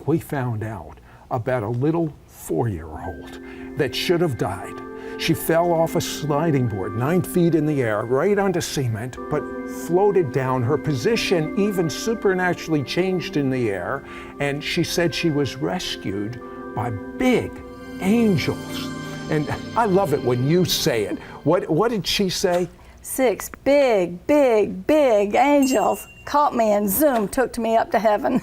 back, we found out about a little 4-year-old that should have died. She fell off a sliding board 9 feet in the air, right onto cement, but floated down. Her position even supernaturally changed in the air, and she said she was rescued by big angels. And I love it when you say it. What did she say? 6 big angels caught me and zoom, took me up to heaven.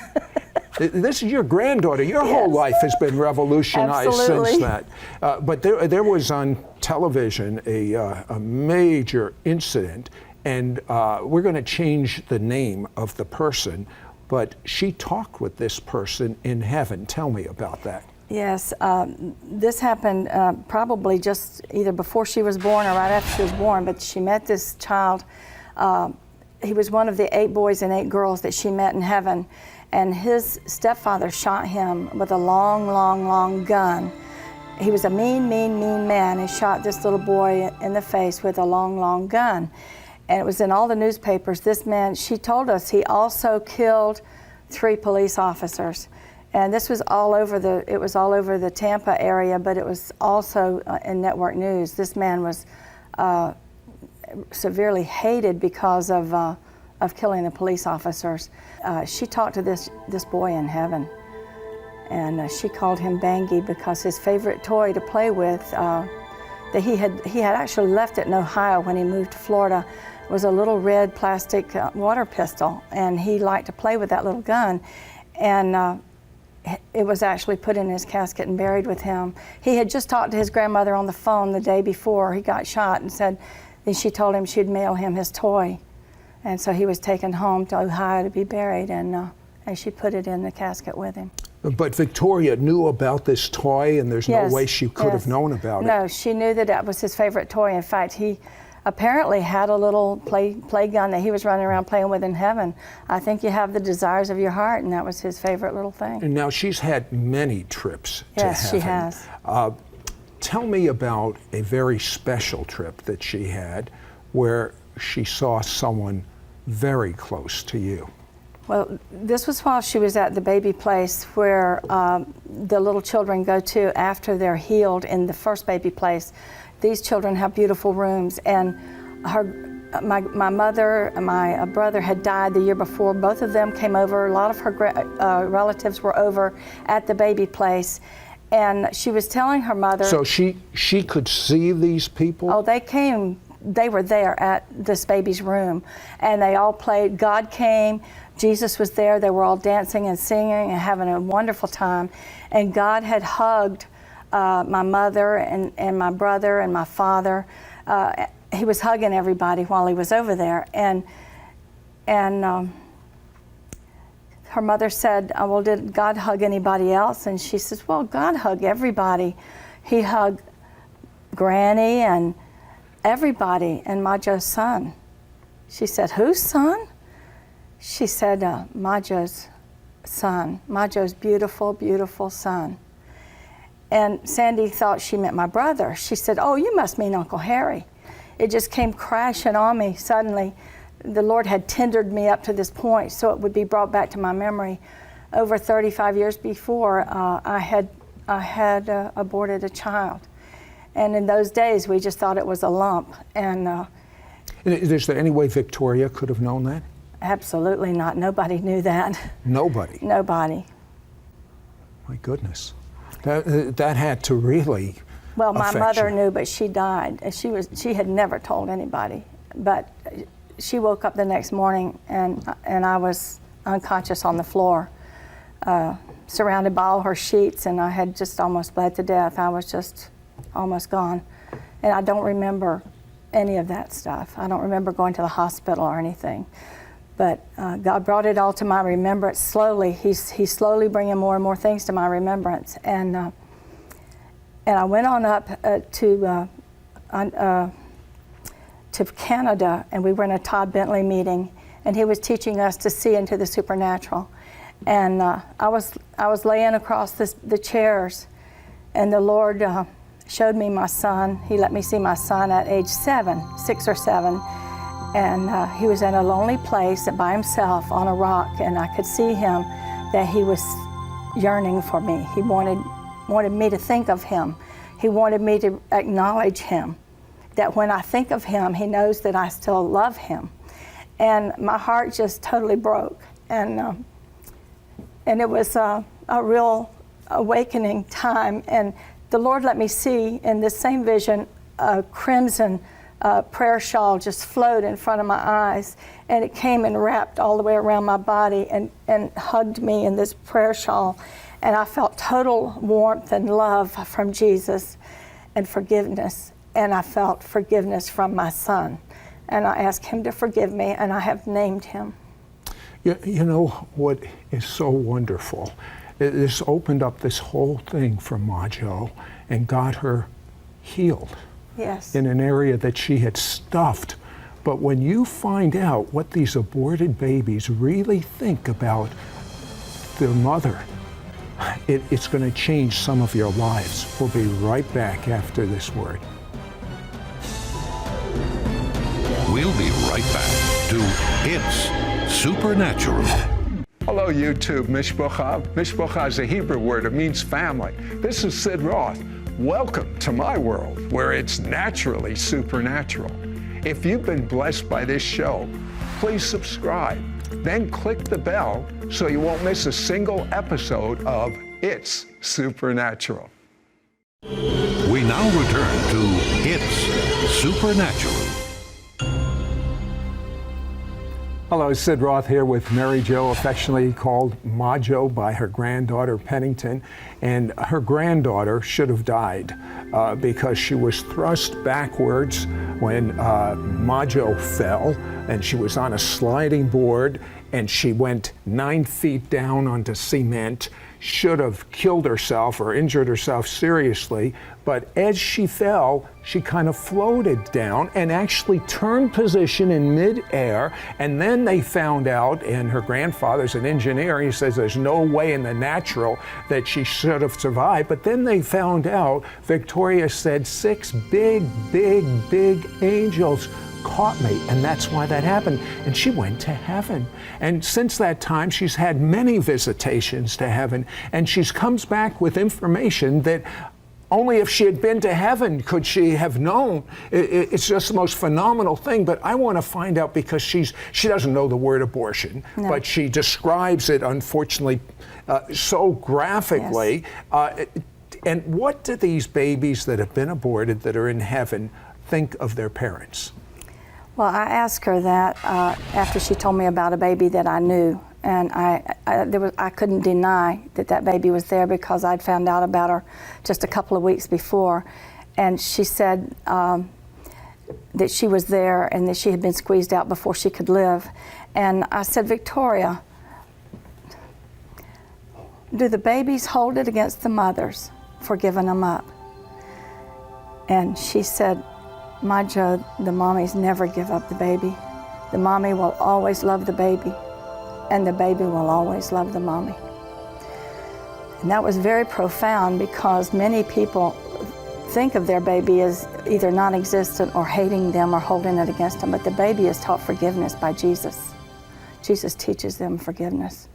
This is your granddaughter. Your whole life has been revolutionized Absolutely. since that. But there was on television a major incident, and we're going to change the name of the person, but she talked with this person in heaven. Tell me about that. Yes, this happened probably just either before she was born or right after she was born, but she met this child. He was one of the 8 boys and 8 girls that she met in heaven, and his stepfather shot him with a long gun. He was a mean man. He shot this little boy in the face with a long gun. And it was in all the newspapers. This man, she told us, he also killed 3 police officers. And this was all over the Tampa area, but it was also in network news. This man was severely hated because of killing the police officers. She talked to this boy in heaven, and she called him Bangy because his favorite toy to play with, that he had actually left it in Ohio when he moved to Florida, was a little red plastic water pistol, and he liked to play with that little gun. And it was actually put in his casket and buried with him. He had just talked to his grandmother on the phone the day before he got shot, and said, then she told him she'd mail him his toy. And so he was taken home to Ohio to be buried, and she put it in the casket with him. But Victoria knew about this toy, and there's no way she could have known about it. No, she knew that was his favorite toy. In fact, he apparently had a little play gun that he was running around playing with in heaven. I think you have the desires of your heart, and that was his favorite little thing. And now she's had many trips to heaven. Yes, she has. Tell me about a very special trip that she had where she saw someone very close to you. Well, this was while she was at the baby place where the little children go to after they're healed in the first baby place. These children have beautiful rooms, and my mother and my brother had died the year before. Both of them came over. A lot of her relatives were over at the baby place, and she was telling her mother. So she could see these people? Oh, they came. They were there at this baby's room, and they all played. God came. Jesus was there. They were all dancing and singing and having a wonderful time, and God had hugged my mother and my brother and my father. He was hugging everybody while he was over there, and her mother said, well, did God hug anybody else? And she says, well, God hugged everybody. He hugged Granny and everybody, and Majo's son. She said, whose son? She said, Majo's son, Majo's beautiful son. And Sandy thought she meant my brother. She said, oh, you must mean Uncle Harry. It just came crashing on me suddenly. The Lord had tendered me up to this point so it would be brought back to my memory. Over 35 years before, I had aborted a child. And in those days, we just thought it was a lump. And is there any way Victoria could have known that? Absolutely not. Nobody knew that. Nobody? Nobody. My goodness. That had to really Well, my affect mother you. knew, but she died. She had never told anybody. But she woke up the next morning, and I was unconscious on the floor, surrounded by all her sheets, and I had just almost bled to death. I was just almost gone. And I don't remember any of that stuff. I don't remember going to the hospital or anything. But God brought it all to my remembrance slowly. He's slowly bringing more and more things to my remembrance. And I went on up to Canada, and we were in a Todd Bentley meeting, and he was teaching us to see into the supernatural. And I was laying across the chairs, and the Lord showed me my son. He let me see my son at age 6 or 7. And he was in a lonely place by himself on a rock, and I could see him, that he was yearning for me. He wanted me to think of him. He wanted me to acknowledge him, that when I think of him, he knows that I still love him. And my heart just totally broke. And it was a real awakening time. And the Lord let me see in this same vision a crimson prayer shawl just float in front of my eyes. And it came and wrapped all the way around my body and hugged me in this prayer shawl. And I felt total warmth and love from Jesus and forgiveness. And I felt forgiveness from my son. And I asked him to forgive me, and I have named him. You know what is so wonderful? This opened up this whole thing for Majo and got her healed. Yes. In an area that she had stuffed. But when you find out what these aborted babies really think about their mother, it's going to change some of your lives. We'll be right back after this word. We'll be right back to It's Supernatural. Hello, YouTube. Mishpocha. Mishpocha is a Hebrew word. It means family. This is Sid Roth. Welcome to my world, where it's naturally supernatural. If you've been blessed by this show, please subscribe. Then click the bell so you won't miss a single episode of It's Supernatural. We now return to It's Supernatural. Hello, Sid Roth here with Mary Jo, affectionately called Majo by her granddaughter Pennington. And her granddaughter should have died because she was thrust backwards when Majo fell, and she was on a sliding board, and she went 9 feet down onto cement. Should have killed herself or injured herself seriously, but as she fell, she kind of floated down and actually turned position in midair. And then they found out, and her grandfather's an engineer, he says there's no way in the natural that she should have survived. But then they found out, Victoria said 6 big angels caught me, and that's why that happened. And she went to heaven. And since that time, she's had many visitations to heaven, and she comes back with information that only if she had been to heaven could she have known. It's just the most phenomenal thing. But I want to find out, because she doesn't know the word abortion, but she describes it, unfortunately, so graphically. Yes. And what do these babies that have been aborted that are in heaven think of their parents? Well, I asked her that after she told me about a baby that I knew, and I couldn't deny that baby was there because I'd found out about her just a couple of weeks before, and she said that she was there and that she had been squeezed out before she could live. And I said, Victoria, do the babies hold it against the mothers for giving them up? And she said, Majo, the mommies never give up the baby. The mommy will always love the baby, and the baby will always love the mommy. And that was very profound, because many people think of their baby as either non-existent or hating them or holding it against them, but the baby is taught forgiveness by Jesus. Jesus teaches them forgiveness.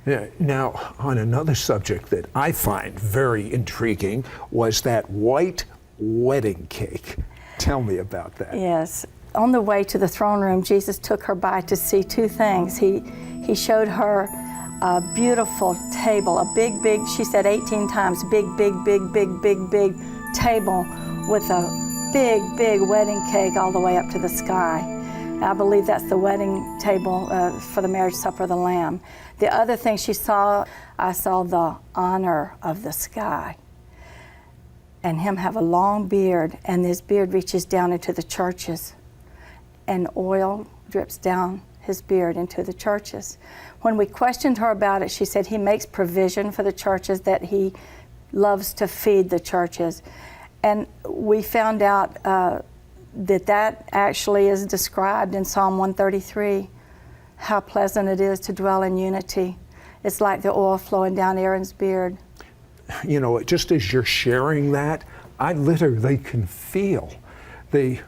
Yeah. Now, on another subject that I find very intriguing was that white wedding cake. Tell me about that. Yes. On the way to the throne room, Jesus took her by to see 2 things. He showed her a beautiful table, a big, she said 18 times, big table with a big wedding cake all the way up to the sky. I believe that's the wedding table for the marriage supper of the Lamb. The other thing I saw the honor of the sky. And him have a long beard, and his beard reaches down into the churches, and oil drips down his beard into the churches. When we questioned her about it, she said he makes provision for the churches, that he loves to feed the churches. And we found out that actually is described in Psalm 133, how pleasant it is to dwell in unity. It's like the oil flowing down Aaron's beard. You know, just as you're sharing that, I literally can feel the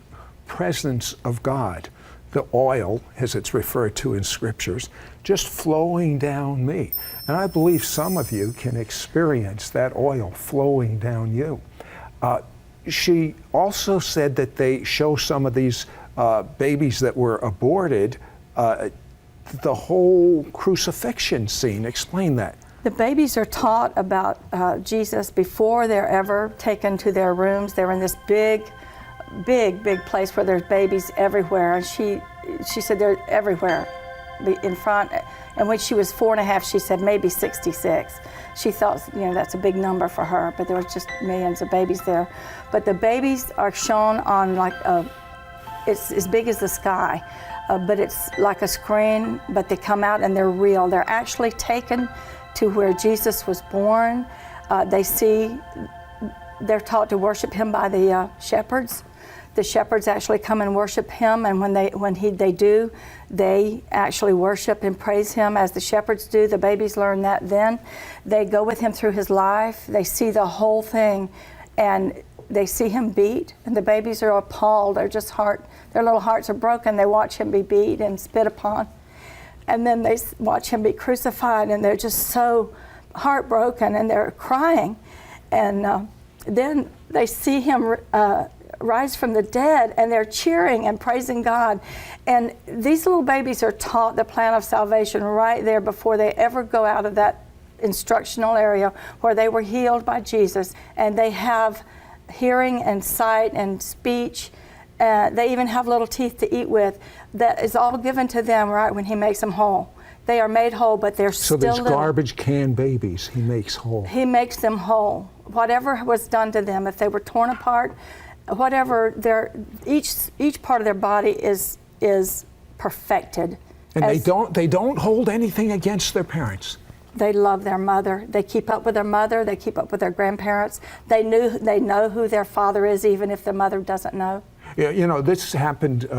presence of God the oil, as it's referred to in scriptures, just flowing down me. And I believe some of you can experience that oil flowing down you. She also said that they show some of these babies that were aborted, the whole crucifixion scene. Explain that. The babies are taught about Jesus before they're ever taken to their rooms. They're in this big place where there's babies everywhere. And she said they're everywhere in front. And when she was 4.5, she said maybe 66. She thought, that's a big number for her, but there was just millions of babies there. But the babies are shown on it's as big as the sky, but it's like a screen, but they come out and they're real. They're actually taken to where Jesus was born. They're taught to worship him by the shepherds. The shepherds actually come and worship him, and when they do, they actually worship and praise him as the shepherds do. The babies learn that then. They go with him through his life. They see the whole thing, and they see him beat, and the babies are appalled. Their little hearts are broken. They watch him be beat and spit upon. And then they watch him be crucified, and they're just so heartbroken, and they're crying. And then they see him rise from the dead, and they're cheering and praising God. And these little babies are taught the plan of salvation right there before they ever go out of that instructional area where they were healed by Jesus. And they have hearing and sight and speech. They even have little teeth to eat with. That is all given to them right when he makes them whole. They are made whole, but they're still little. So these garbage can babies, he makes whole. He makes them whole. Whatever was done to them, if they were torn apart, whatever, each part of their body is perfected. And they don't hold anything against their parents. They love their mother. They keep up with their mother. They keep up with their grandparents. They know who their father is, even if their mother doesn't know. Yeah, this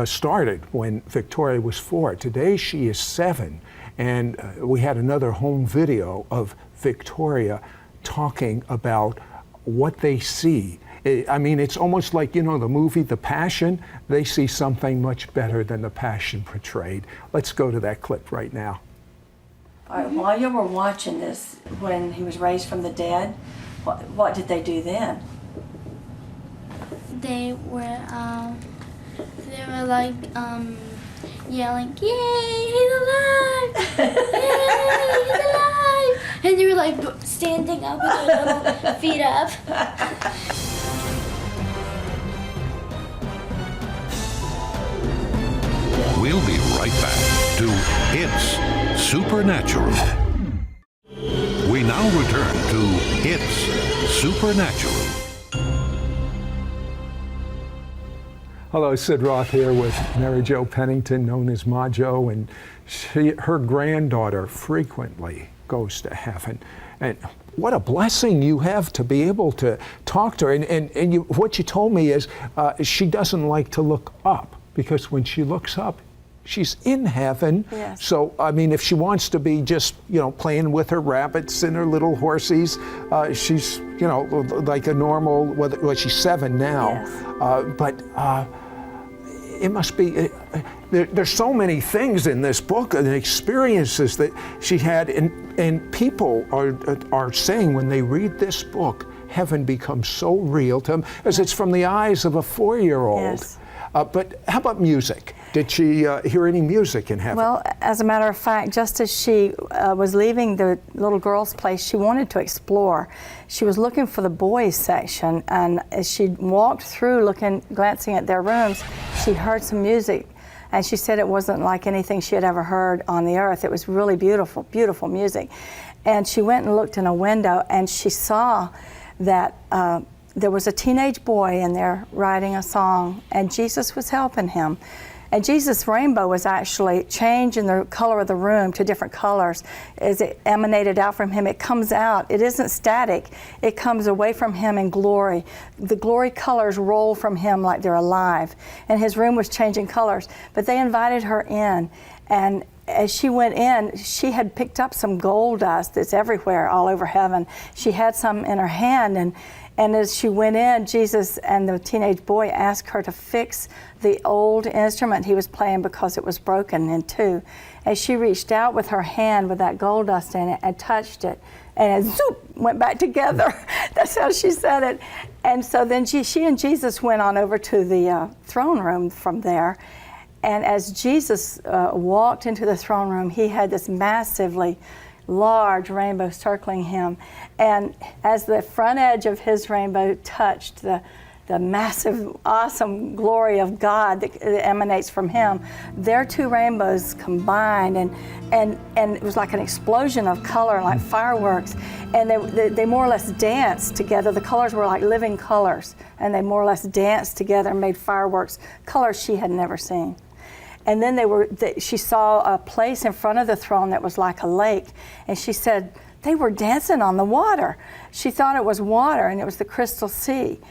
started when Victoria was 4. Today she is 7, and we had another home video of Victoria talking about what they see. I mean, it's almost like, the movie The Passion. They see something much better than The Passion portrayed. Let's go to that clip right now. All right, while you were watching this, when he was raised from the dead, what did they do then? They were like yelling, "Yay, he's alive! Yay, he's alive!" And they were like standing up with their little feet up. We'll be right back to It's Supernatural. We now return to It's Supernatural. Hello, Sid Roth here with Mary Jo Pennington, known as Ma Jo, and her granddaughter frequently goes to heaven. And what a blessing you have to be able to talk to her. And what you told me is she doesn't like to look up, because when she looks up, she's in heaven. Yes. So, I mean, if she wants to be just, playing with her rabbits and her little horsies, she's, like a normal, well, she's 7 now. Yes. But it must be, there's so many things in this book and experiences that she had, and people are saying when they read this book, heaven becomes so real to them, as it's from the eyes of a 4-year-old. Yes. But how about music? Did she hear any music in heaven? Well, as a matter of fact, just as she was leaving the little girl's place, she wanted to explore. She was looking for the boys' section, and as she walked through, glancing at their rooms, she heard some music, and she said it wasn't like anything she had ever heard on the earth. It was really beautiful, beautiful music. And she went and looked in a window, and she saw that there was a teenage boy in there writing a song, and Jesus was helping him. And Jesus' rainbow was actually changing the color of the room to different colors as it emanated out from him. It comes out. It isn't static. It comes away from him in glory. The glory colors roll from him like they're alive. And his room was changing colors. But they invited her in, and as she went in, she had picked up some gold dust that's everywhere, all over heaven. She had some in her hand, and as she went in, Jesus and the teenage boy asked her to fix the old instrument he was playing because it was broken in two. As she reached out with her hand with that gold dust in it and touched it, and it zoop, went back together. That's how she said it. And so then she and Jesus went on over to the throne room from there. And as Jesus walked into the throne room, he had this massively large rainbow circling him. And as the front edge of his rainbow touched the massive, awesome glory of God that emanates from him, their two rainbows combined, and it was like an explosion of color, like fireworks. And they more or less danced together. The colors were like living colors, and they more or less danced together and made fireworks, colors she had never seen. And then she saw a place in front of the throne that was like a lake, and she said, they were dancing on the water. She thought it was water, and it was the crystal sea.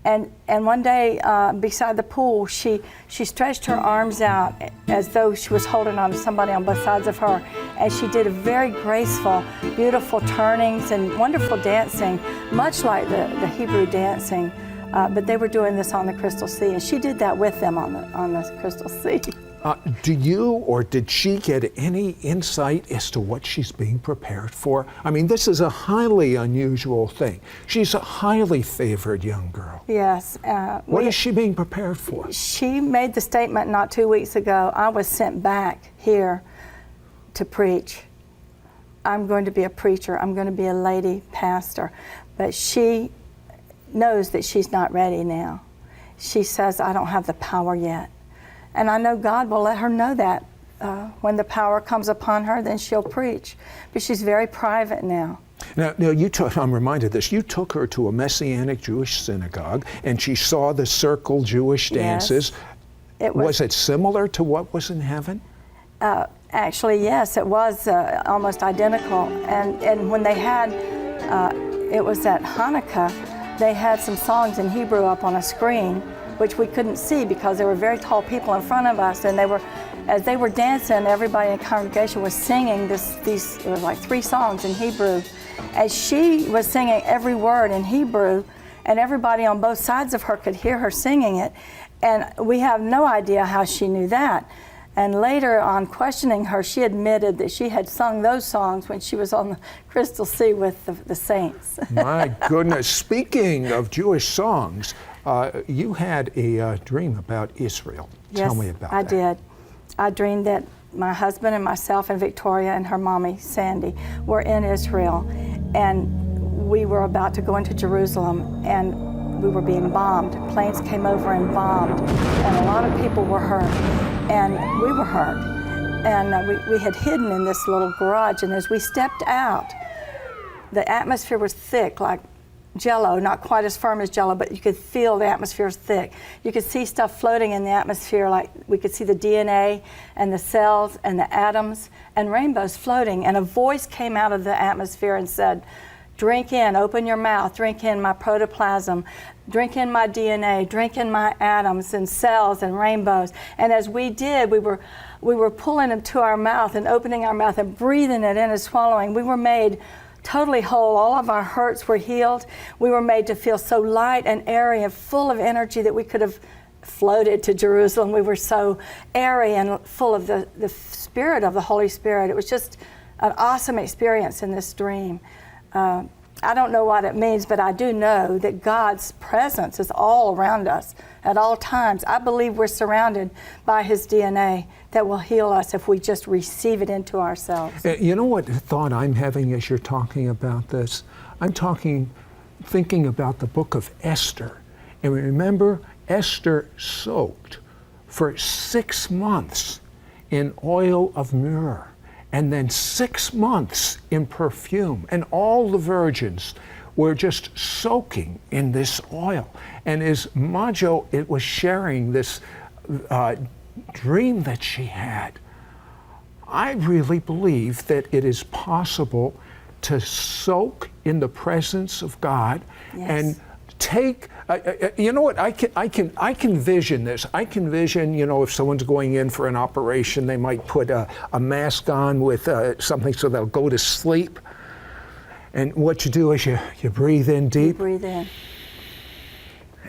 And one day, beside the pool, she stretched her arms out as though she was holding on to somebody on both sides of her, and she did a very graceful, beautiful turnings and wonderful dancing, much like the Hebrew dancing. But they were doing this on the crystal sea, and she did that with them on the crystal sea. Do you or did she get any insight as to what she's being prepared for? I mean, this is a highly unusual thing. She's a highly favored young girl. Yes. What is she being prepared for? She made the statement not 2 weeks ago, I was sent back here to preach. I'm going to be a preacher. I'm going to be a lady pastor. But she knows that she's not ready now. She says, I don't have the power yet. And I know God will let her know that. When the power comes upon her, then she'll preach. But she's very private now. Now I'm reminded of this. You took her to a Messianic Jewish synagogue, and she saw the circle Jewish dances. Yes. Was it similar to what was in heaven? Actually, yes, it was almost identical. And when they had, it was at Hanukkah, they had some songs in Hebrew up on a screen, which we couldn't see because there were very tall people in front of us, and as they were dancing, everybody in the congregation was singing it was like 3 songs in Hebrew. As she was singing every word in Hebrew, and everybody on both sides of her could hear her singing it, and we have no idea how she knew that. And later on questioning her, she admitted that she had sung those songs when she was on the Crystal Sea with the saints. My goodness, speaking of Jewish songs, you had a dream about Israel. Yes, Tell me about I that. did. I dreamed that my husband and myself and Victoria and her mommy, Sandy, were in Israel, and we were about to go into Jerusalem, and we were being bombed. Planes came over and bombed, and a lot of people were hurt, and we were hurt. And we had hidden in this little garage, and as we stepped out, the atmosphere was thick, like Jell-O, not quite as firm as Jell-O, but you could feel the atmosphere was thick. You could see stuff floating in the atmosphere, like we could see the DNA and the cells and the atoms and rainbows floating. And a voice came out of the atmosphere and said, drink in, open your mouth, drink in my protoplasm, drink in my DNA, drink in my atoms and cells and rainbows. And as we did, we were pulling it to our mouth and opening our mouth and breathing it in and swallowing. We were made totally whole. All of our hurts were healed. We were made to feel so light and airy and full of energy that we could have floated to Jerusalem. We were so airy and full of the spirit of the Holy Spirit. It was just an awesome experience in this dream. I don't know what it means, but I do know that God's presence is all around us at all times. I believe we're surrounded by His DNA that will heal us if we just receive it into ourselves. You know what thought I'm having as you're talking about this? I'm thinking about the book of Esther. And remember, Esther soaked for 6 months in oil of myrrh, and then 6 months in perfume, and all the virgins were just soaking in this oil. And as Majo was sharing this dream that she had, I really believe that it is possible to soak in the presence of God Yes. and take, you know what, I can vision this. I can vision, you know, if someone's going in for an operation, they might put a mask on with something so they'll go to sleep. And what you do is you breathe in deep. You breathe in.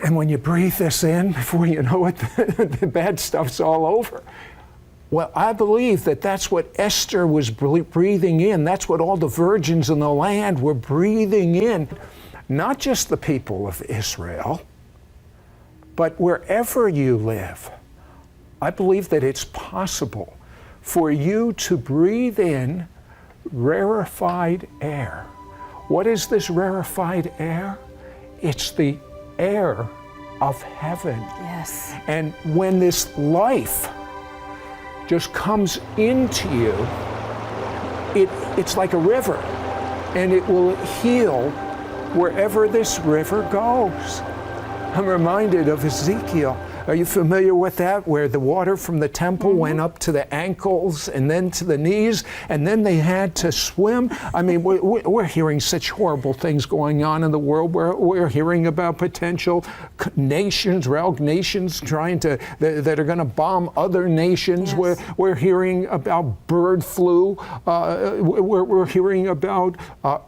And when you breathe this in, before you know it, the bad stuff's all over. Well, I believe that that's what Esther was breathing in. That's what all the virgins in the land were breathing in. Not just the people of Israel, but wherever you live. I believe that it's possible for you to breathe in rarefied air. What is this rarefied air? It's the air of heaven. Yes. And when this life just comes into you, it's like a river, and it will heal wherever this river goes. I'm reminded of Ezekiel. Are you familiar with that? Where the water from the temple went up to the ankles and then to the knees, and then they had to swim. I mean, we're hearing such horrible things going on in the world. We're hearing about potential nations, rogue nations trying to, that are going to bomb other nations. Yes. We're hearing about bird flu. We're hearing about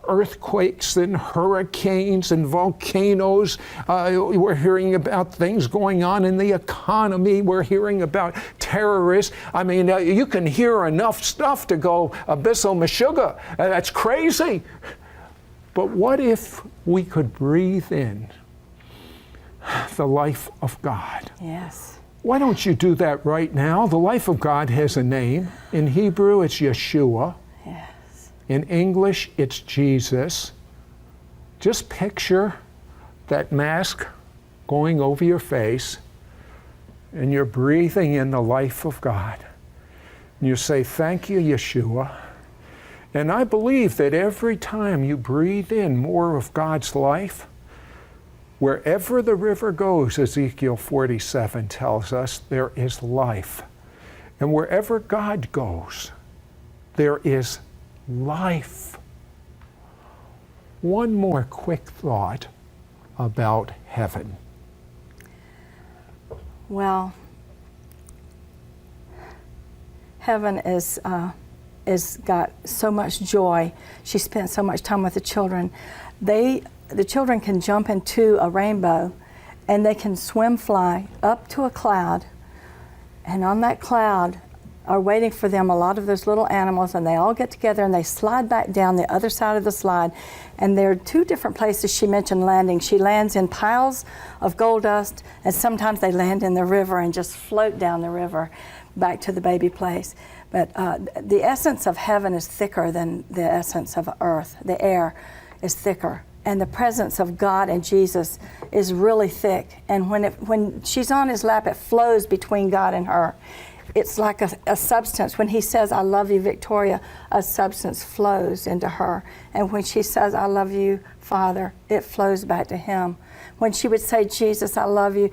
earthquakes and hurricanes and volcanoes. We're hearing about things going on in the economy. We're hearing about terrorists. I mean, you can hear enough stuff to go abyssal meshuggah. That's crazy. But what if we could breathe in the life of God? Yes. Why don't you do that right now? The life of God has a name. In Hebrew, it's Yeshua. Yes. In English, it's Jesus. Just picture that mask going over your face, and you're breathing in the life of God. And you say, thank you, Yeshua. And I believe that every time you breathe in more of God's life, wherever the river goes, Ezekiel 47 tells us, there is life. And wherever God goes, there is life. One more quick thought about heaven. Well, heaven is got so much joy. She spent so much time with the children. The children can jump into a rainbow, and they can swim fly up to a cloud, and on that cloud are waiting for them a lot of those little animals, and they all get together and they slide back down the other side of the slide. And there are two different places she mentioned landing. She lands in piles of gold dust, and sometimes they land in the river and just float down the river back to the baby place. But the essence of heaven is thicker than the essence of earth. The air is thicker. And the presence of God and Jesus is really thick. And when she's on his lap, it flows between God and her. It's like a substance. When he says, I love you, Victoria, a substance flows into her. And when she says, I love you, Father, it flows back to him. When she would say, Jesus, I love you,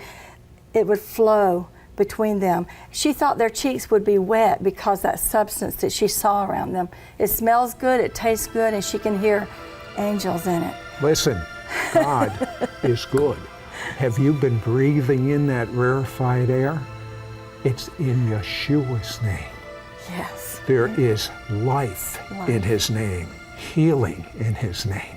it would flow between them. She thought their cheeks would be wet because that substance that she saw around them. It smells good, it tastes good, and she can hear angels in it. Listen, God is good. Have you been breathing in that rarefied air? It's in Yeshua's name. Yes. There is life in his name, healing in his name.